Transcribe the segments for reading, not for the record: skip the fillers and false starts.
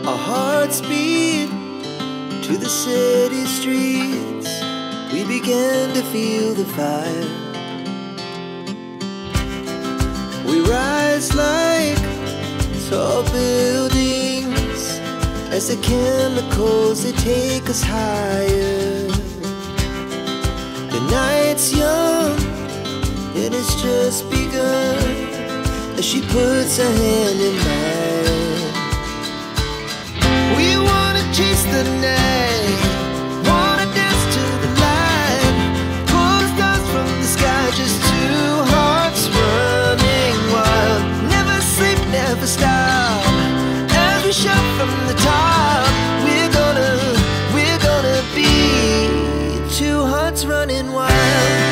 Our hearts beat to the city streets. We began to feel the fire. We rise like tall buildings as the chemicals, they take us higher. The night's young and it's just begun as she puts her hand in mine. We wanna chase the night, wanna dance to the light, pull the stars from the sky, just two hearts running wild. Never sleep, never stop, as we shout from the top. We're gonna be two hearts running wild.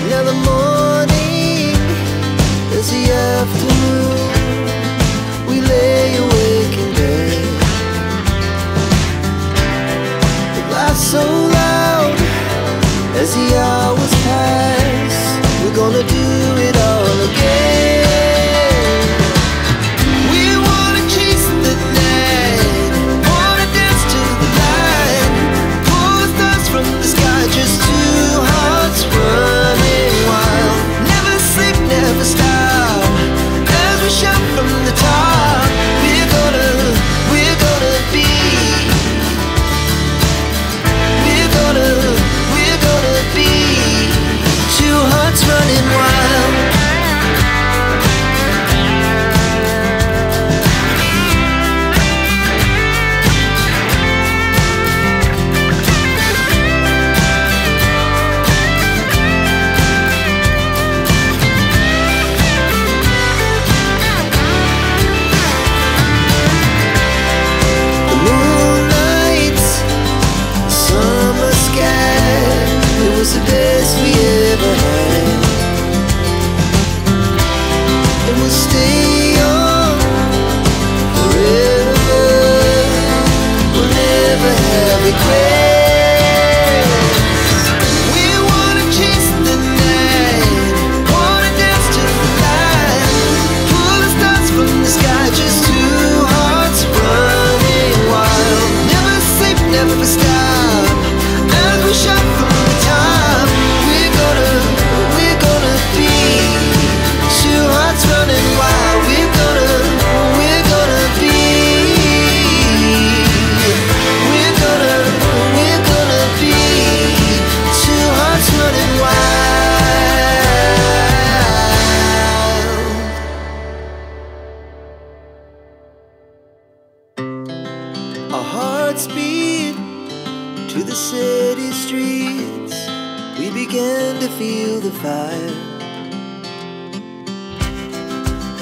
Now the morning is the afternoon. We lay awake in bed. The laughs so loud as the hours pass. We're gonna do it all again. We wanna chase the night, wanna dance to the light, pull the stars from the sky, just two hearts running wild. Never sleep, never stop, as we shout from the top. We're gonna be, we're gonna be two hearts running wild. The moonlight, summer sky, it was the best we ever had. And we'll stay on forever. We'll never have regrets. We wanna chase the night, wanna dance to the light, pull the stars from the sky, just two hearts running wild. Never sleep, never stop, as we shout from the top. We're gonna be two hearts running wild. We're gonna be, we're gonna be two hearts running wild. Our hearts beat to the city streets. We began to feel the fire.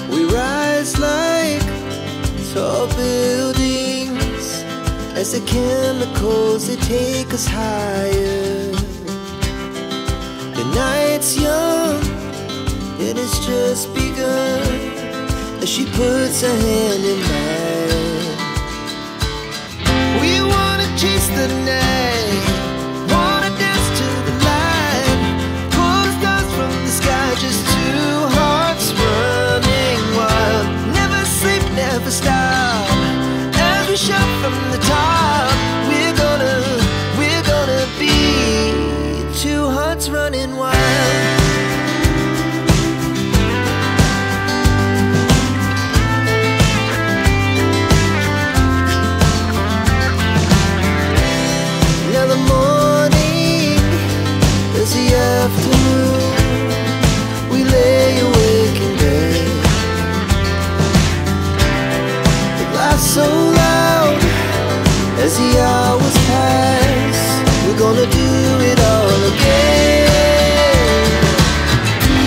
We rise like tall buildings as the chemicals, they take us higher. The night's young and it's just begun as she puts her hand in mine. We wanna chase the night, wanna dance to the light, pull the stars from the sky, just two hearts running wild. Never sleep, never stop, as we shout from the top. We're gonna be two hearts running wild. Now the morning is the afternoon. We lay awake in bed. The laughs so loud as the hours pass. We're gonna do it all again.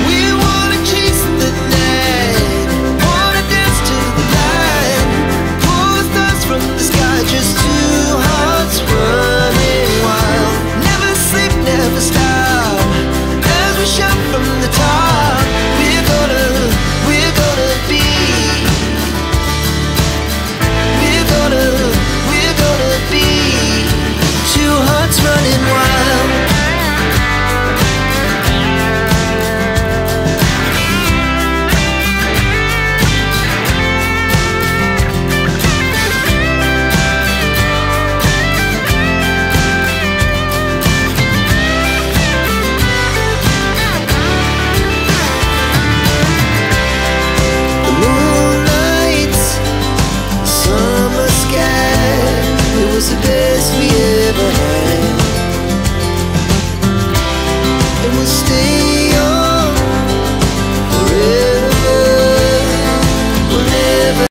We wanna chase the night, wanna dance to the light, pull the stars from the sky, just two hearts running wild. Never sleep, never stop, as we shout from the top. We're gonna be, we're gonna be two hearts running wild.